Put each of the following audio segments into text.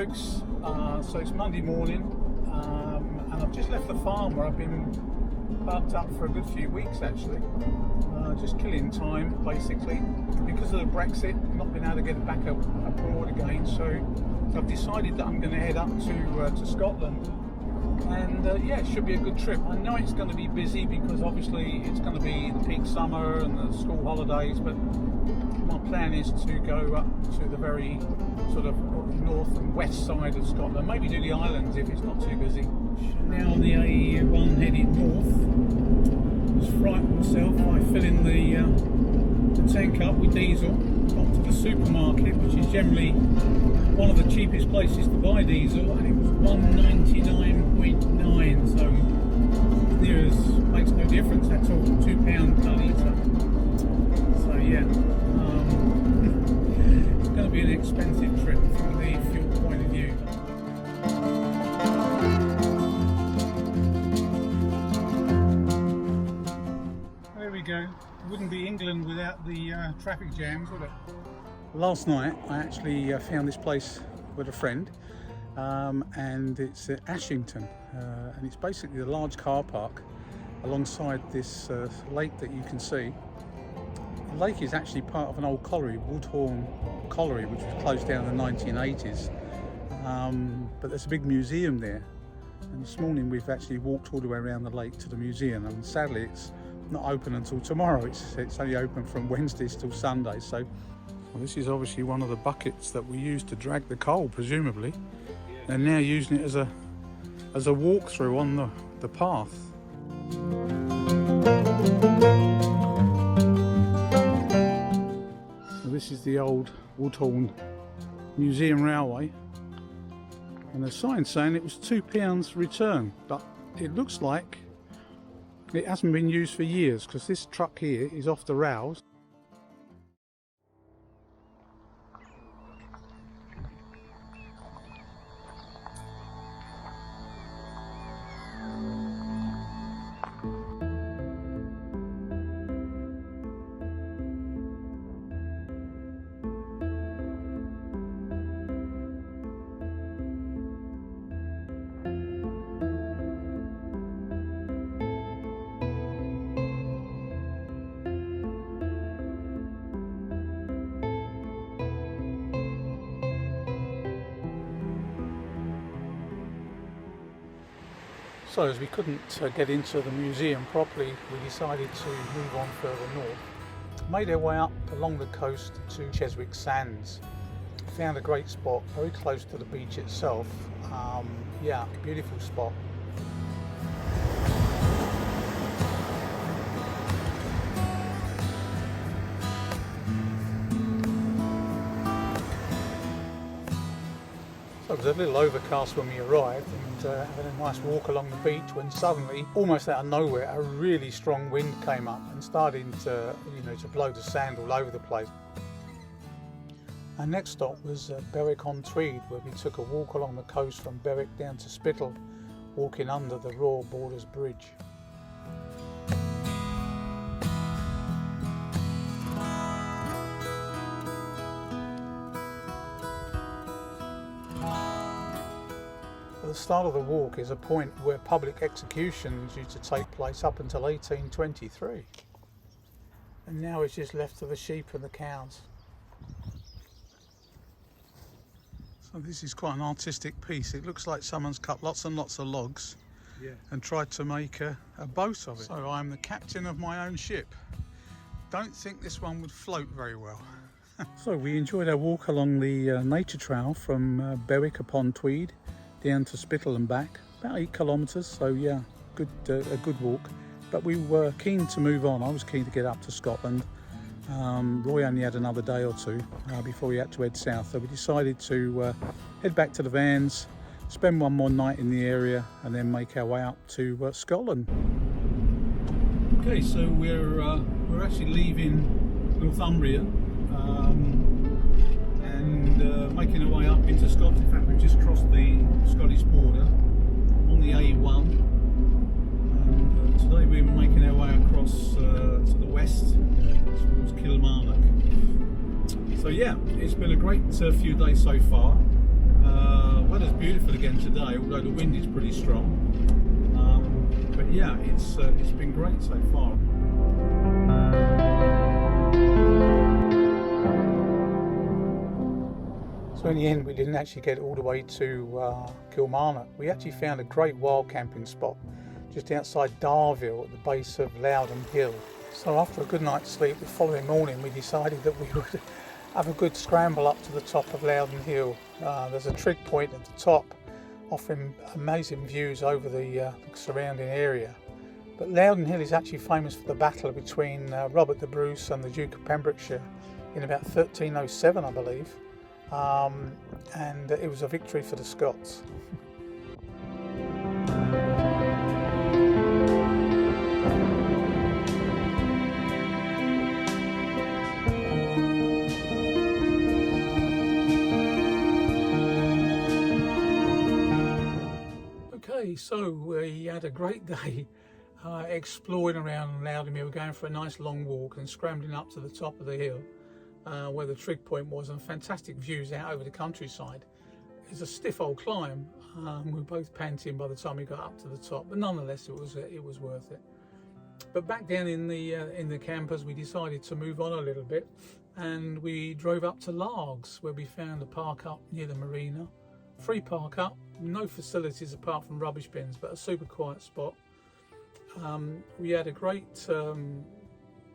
folks, so it's Monday morning, and I've just left the farm where I've been parked up for a good few weeks actually, just killing time basically because of the Brexit, not being able to get back abroad again. So I've decided that I'm going to head up to Scotland, and yeah, it should be a good trip. I know it's going to be busy because obviously it's going to be the peak summer and the school holidays, but my plan is to go up to the very sort of north and west side of Scotland, maybe do the islands if it's not too busy. Now on the A1 heading north. Just frightened myself by filling the tank up with diesel. Got to the supermarket, which is generally one of the cheapest places to buy diesel, and it was 199.9, so near as makes no difference at all, £2 per litre. So yeah, it's going to be an expensive trip from the fuel point of view. There we go. It wouldn't be England without the traffic jams, would it? Last night I actually found this place with a friend, and it's at Ashington, and it's basically a large car park alongside this lake that you can see. The lake is actually part of an old colliery, Woodhorn colliery, which was closed down in the 1980s, but there's a big museum there, and this morning we've actually walked all the way around the lake to the museum, and sadly it's not open until tomorrow. It's only open from Wednesdays till Sundays. So well, this is obviously one of the buckets that we use to drag the coal, presumably, and now using it as a walk-through on the path. So this is the old Woodhorn Museum Railway, and the sign saying it was £2 return, but it looks like it hasn't been used for years because this truck here is off the rails. So as we couldn't get into the museum properly, we decided to move on further north. Made our way up along the coast to Cheswick Sands. Found a great spot very close to the beach itself. Yeah, beautiful spot. So it was a little overcast when we arrived, and having a nice walk along the beach when suddenly, almost out of nowhere, a really strong wind came up and started to blow the sand all over the place. Our next stop was Berwick-on-Tweed, where we took a walk along the coast from Berwick down to Spittal, walking under the Royal Borders Bridge. The start of the walk is a point where public executions used to take place up until 1823. And now it's just left to the sheep and the cows. So this is quite an artistic piece. It looks like someone's cut lots and lots of logs and tried to make a boat of it. So I'm the captain of my own ship. Don't think this one would float very well. So we enjoyed our walk along the nature trail from Berwick-upon-Tweed down to Spittal and back, about 8 kilometres, so yeah, a good walk. But we were keen to move on. I was keen to get up to Scotland. Roy only had another day or two before he had to head south, so we decided to head back to the vans, spend one more night in the area, and then make our way up to Scotland. Okay, so we're actually leaving Northumbria and making our way up into Scotland. In fact, we've just crossed the Scottish border on the A1, and today we're making our way across to the west towards Kilmarnock. So yeah, it's been a great few days so far. beautiful again today, although the wind is pretty strong. But yeah, it's been great so far. So in the end, we didn't actually get all the way to Kilmarnock. We actually found a great wild camping spot just outside Darville at the base of Loudoun Hill. So after a good night's sleep the following morning, we decided that we would have a good scramble up to the top of Loudoun Hill. There's a trig point at the top offering amazing views over the surrounding area. But Loudoun Hill is actually famous for the battle between Robert the Bruce and the Duke of Pembrokeshire in about 1307, I believe. And it was a victory for the Scots. Okay, so we had a great day exploring around Loudoun Hill, going for a nice long walk and scrambling up to the top of the hill. Where the trig point was, and fantastic views out over the countryside. It's a stiff old climb. We were both panting by the time we got up to the top, but nonetheless it was worth it. But back down in the campers, we decided to move on a little bit, and we drove up to Largs, where we found a park up near the marina. Free park up, no facilities apart from rubbish bins, but a super quiet spot. We had a great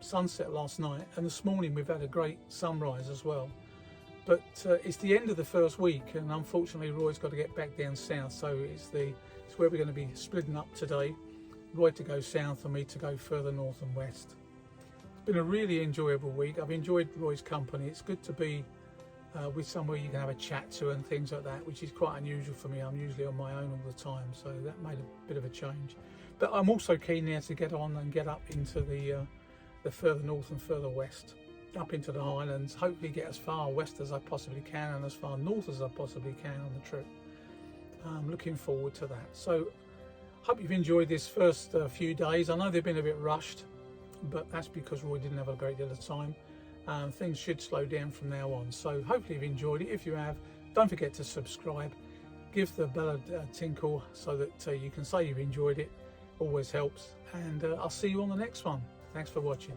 sunset last night, and this morning we've had a great sunrise as well. But it's the end of the first week, and unfortunately Roy's got to get back down south, so it's where we're going to be splitting up today. Roy to go south and me to go further north and west. It's been a really enjoyable week. I've enjoyed Roy's company. It's good to be with somewhere you can have a chat to and things like that, which is quite unusual for me. I'm usually on my own all the time, so that made a bit of a change. But I'm also keen now to get on and get up into the further north and further west, up into the Highlands, hopefully get as far west as I possibly can and as far north as I possibly can on the trip. I'm looking forward to that. So hope you've enjoyed this first few days. I know they've been a bit rushed, but that's because Roy didn't have a great deal of time. Things should slow down from now on. So hopefully you've enjoyed it. If you have, don't forget to subscribe, give the bell a tinkle so that you can say you've enjoyed it. Always helps. And I'll see you on the next one. Thanks for watching.